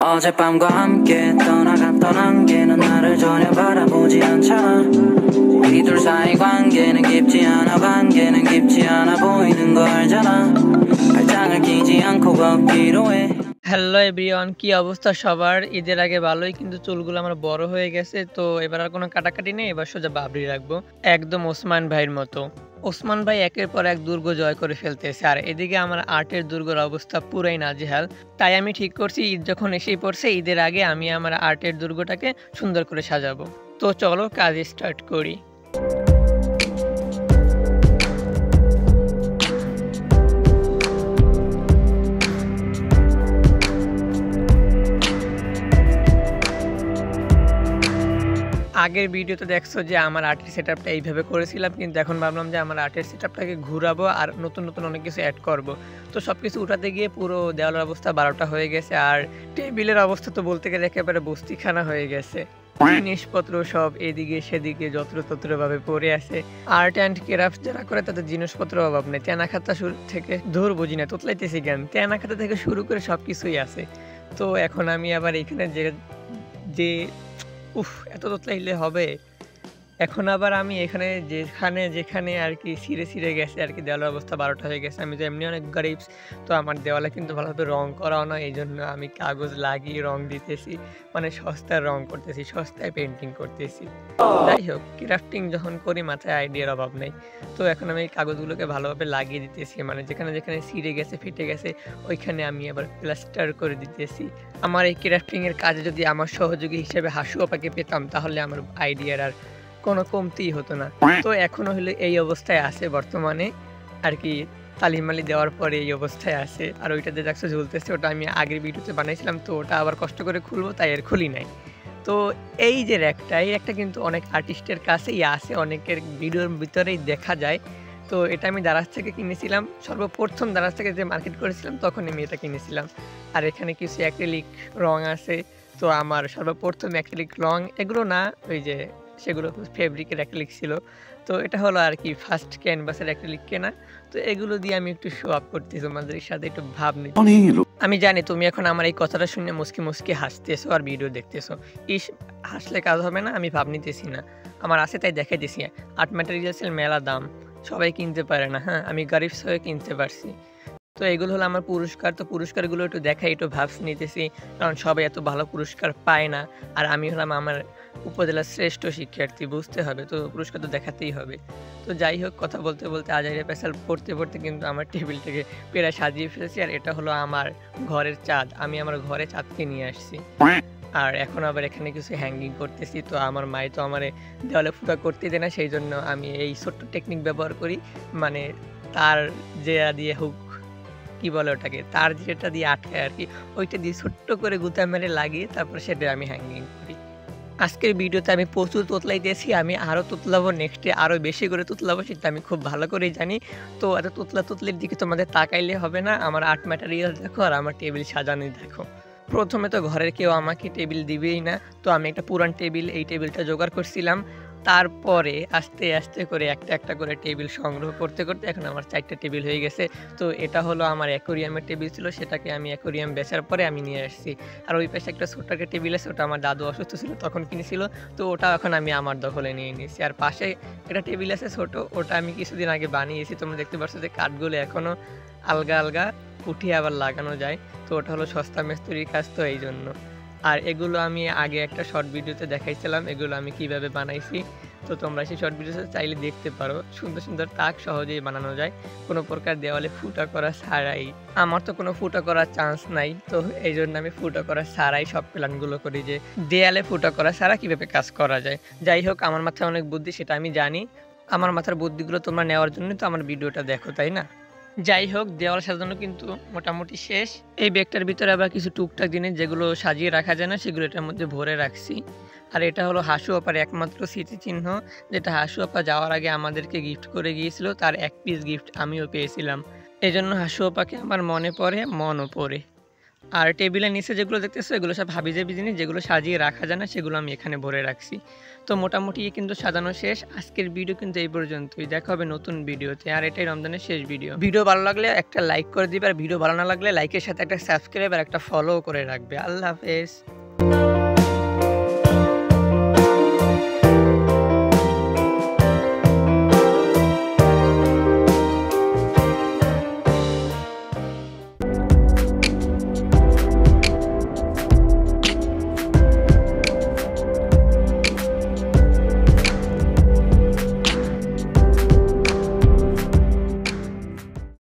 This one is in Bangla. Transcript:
어젯밤과 함께 떠나갔던 안개는 나를 전혀 바라보지 않잖아. 우리 둘 사이 관계는 깊지 않아 보이는 거 알잖아. 발장을 끼지 않고 걷기로 해। হ্যালো এভরিওয়ান, কি অবস্থা সবার? ঈদের আগে ভালোই, কিন্তু চুলগুলো আমার বড় হয়ে গেছে, তো এবার আর কোনো কাটাকাটি নেই, এবার সোজা বাবরি রাখবো একদম ওসমান ভাইয়ের মতো। ওসমান ভাই একের পর এক দুর্গ জয় করে ফেলতেছে, আর এদিকে আমার আর্টের দুর্গের অবস্থা পুরাই নাজেহাল। তাই আমি ঠিক করছি ঈদ যখন এসেই পড়ছে, ঈদের আগে আমি আমার আর্টের দুর্গটাকে সুন্দর করে সাজাবো। তো চলো কাজ স্টার্ট করি। আগের ভিডিওতে দেখছো যে আমার আর্টের সেটআপটা এইভাবে করেছিলাম, কিন্তু এখন ভাবলাম যে আমার আর্টের সেটআপটাকে ঘুরাবো আর নতুন নতুন অনেক কিছু অ্যাড করব। তো সব কিছু উঠাতে গিয়ে পুরো দেওয়ালের অবস্থা 12টা হয়ে গেছে, আর টেবিলের অবস্থা তো বলতে গেলে একেবারে বস্তিখানা হয়ে গেছে। জিনিসপত্র সব এদিকে সেদিকে যত্রতত্রভাবে পড়ে আছে। আর্ট অ্যান্ড ক্রাফট যারা করে তাদের জিনিসপত্র অভাব নেই। তেনা খাতা শুরু থেকে ধর বুঝি না, তোতলাইতেছি জ্ঞান, তেনা খাতা থেকে শুরু করে সব কিছুই আছে। তো এখন আমি আবার এখানে যে এত তোতলাইলে হবে। এখন আবার আমি এখানে যেখানে আর কি ছিঁড়ে গেছে আর কি, দেওয়ালের অবস্থা 12টা হয়ে গেছে। আমি তো এমনি অনেক গরিব, তো আমার দেওয়ালে কিন্তু ভালোভাবে রং করাও না, এই জন্য আমি কাগজ লাগিয়ে রং দিতেছি, মানে সস্তায় রং করতেছি, সস্তায় পেন্টিং করতেছি। যাই হোক, ক্রাফটিং যখন করি মাথায় আইডিয়ার অভাব নেই। তো এখন আমি এই কাগজগুলোকে ভালোভাবে লাগিয়ে দিতেছি, মানে যেখানে যেখানে ছিঁড়ে গেছে ফেটে গেছে ওইখানে আমি আবার প্লাস্টার করে দিতেছি। আমার এই ক্রাফটিংয়ের কাজে যদি আমার সহযোগী হিসেবে হাসু আপাকে পেতাম, তাহলে আমার আইডিয়ার আর কোনো কমতিই হতো না। তো এখনো হলে এই অবস্থায় আছে বর্তমানে আর কি, তালিমালি দেওয়ার পরে এই অবস্থায় আছে। আর ওইটা যে দেখছো ঝুলতেছে, ওটা আমি আগের ভিডিওতে বানাইছিলাম, তো ওটা আবার কষ্ট করে খুলবো তাই আর খুলি নাই। তো এই যে র্যাকটা কিন্তু অনেক আর্টিস্টের কাছেই আছে, অনেকের ভিডিওর ভিতরেই দেখা যায়। তো এটা আমি দারাজ থেকে কিনেছিলাম, সর্বপ্রথম দারাজ থেকে যে মার্কেট করেছিলাম তখন আমি এটা কিনেছিলাম। আর এখানে কিছু অ্যাক্রিলিক রং আছে। তো আমার সর্বপ্রথম অ্যাক্রিলিক রং এগুলো না, ওই যে সেগুলো ফেব্রিকের অ্যাক্রিলিক ছিল। তো এটা হলো আর কি ফার্স্ট ক্যানভাসের অ্যাক্রিলিক কেনা। তো এগুলো দিয়ে আমি একটু শো আপ করতেছি তোমাদের সাথে, একটু ভাব নিতে। আমি জানি তুমি এখন আমার এই কথাটা শুনে মুসকি হাসতেছো আর ভিডিও দেখতেছো। হাসলে কাজ হবে না, আমি ভাব নিতেছি না, আমার আছে তাই দেখাইতেছি। আর্ট ম্যাটেরিয়ালসের মেলা দাম, সবাই কিনতে পারে না। হ্যাঁ, আমি গরিব হয়ে কিনতে পারছি। তো এগুলো হলো আমার পুরস্কার। তো পুরস্কারগুলো একটু দেখাই, একটু ভাবস নিতেছি, কারণ সবাই এত ভালো পুরস্কার পায় না। আর আমি হলাম আমার উপজেলার শ্রেষ্ঠ শিক্ষার্থী, বুঝতে হবে, তো পুরস্কার তো দেখাতেই হবে। তো যাই হোক, কথা বলতে বলতে আজাইরা পেশাল পড়তে কিন্তু আমার টেবিলটাকে প্রায় সাজিয়ে ফেলেছি। আর এটা হলো আমার ঘরের চাঁদ, আমি আমার ঘরে চাঁদকে নিয়ে আসছি। আর এখন আবার এখানে কিছু হ্যাঙ্গিং করতেছি। তো আমার মাই তো আমার দেওয়ালে ফুটা করতে দেয় না, সেই জন্য আমি এই ছোট্ট টেকনিক ব্যবহার করি, মানে তার যে দিয়ে হুক কি বলে ওটাকে, তার যেটা দিয়ে আটকায় আর কি, ওইটা দিয়ে ছোট্ট করে গুতা মেরে লাগিয়ে তারপর সেটা আমি হ্যাঙ্গিং করি। আজকের ভিডিওতে আমি প্রচুর তোতলাই দিয়েছি, আমি আরও তোতলাবো, নেক্সটে আরও বেশি করে তোতলাবো, সেটা আমি খুব ভালো করেই জানি। তো এত তোতলির দিকে তোমাদের তাকাইলে হবে না, আমার আর্ট ম্যাটেরিয়াল দেখো আর আমার টেবিল সাজানো দেখো। প্রথমে তো ঘরের কেউ আমাকে টেবিল দিবেই না, তো আমি একটা পুরান টেবিল, এই টেবিলটা জোগাড় করছিলাম। তারপরে আস্তে আস্তে করে একটা করে টেবিল সংগ্রহ করতে এখন আমার 4টা টেবিল হয়ে গেছে। তো এটা হলো আমার অ্যাকোরিয়ামের টেবিল ছিল, সেটাকে আমি অ্যাকোরিয়াম বেচার পরে আমি নিয়ে আসছি। আর ওই পাশে একটা ছোট্ট একটা টেবিল আছে, ওটা আমার দাদু অসুস্থ ছিল তখন কিনেছিল, তো ওটা এখন আমি আমার দখলে নিয়ে নিয়েছি। আর পাশে একটা টেবিল আছে ছোট, ওটা আমি কিছুদিন আগে বানিয়েছি, তোমরা দেখতে পাচ্ছ যে কাঠগুলো এখনও আলগা উঠিয়ে আবার লাগানো যায়। তো ওটা হলো সস্তা মিস্ত্রির কাজ, তো এই জন্য। আর এগুলো আমি আগে একটা শর্ট ভিডিওতে দেখাইছিলাম এগুলো আমি কিভাবে বানাইছি, তো তোমরা সেই শর্ট ভিডিওতে চাইলে দেখতে পারো। সুন্দর সুন্দর তাক সহজেই বানানো যায়, কোনো প্রকার দেওয়ালে ফুটা করা ছাড়াই। আমার তো কোনো ফুটা করার চান্স নাই, তো এই জন্য আমি ফুটা করা ছাড়াই সব প্ল্যানগুলো করি, যে দেয়ালে ফুটা করা ছাড়া কিভাবে কাজ করা যায়। যাই হোক, আমার মাথায় অনেক বুদ্ধি, সেটা আমি জানি। আমার মাথার বুদ্ধিগুলো তোমরা নেওয়ার জন্য তো আমার ভিডিওটা দেখো, তাই না? যাই হোক, দেওয়াল সাজানো কিন্তু মোটামুটি শেষ। এই ব্যাগটার ভিতরে আবার কিছু টুকটাক জিনিস যেগুলো সাজিয়ে রাখা যায় না, সেগুলো এটার মধ্যে ভরে রাখছি। আর এটা হলো হাসু আপার একমাত্র স্মৃতিচিহ্ন, যেটা হাসু আপা যাওয়ার আগে আমাদেরকে গিফট করে গিয়েছিল, তার এক পিস গিফট আমিও পেয়েছিলাম। এই জন্য হাসু আপাকে আমার মনে পড়ে, মনও পড়ে। আর টেবিলের নিচে যেগুলো দেখতেছো এগুলো সব হাবিজাবি জিনিস যেগুলো সাজিয়ে রাখা যায় না, সেগুলো আমি এখানে ভরে রাখছি। তো মোটামুটি কিন্তু সাজানো শেষ। আজকের ভিডিও কিন্তু এই পর্যন্তই, দেখা হবে নতুন ভিডিওতে। আর এটাই রমজানের শেষ ভিডিও। ভিডিও ভালো লাগলে একটা লাইক করে দিবে, আর ভিডিও ভালো না লাগলে লাইকের সাথে একটা সাবস্ক্রাইব আর একটা ফলো করে রাখবে। আল্লাহ হাফেজ।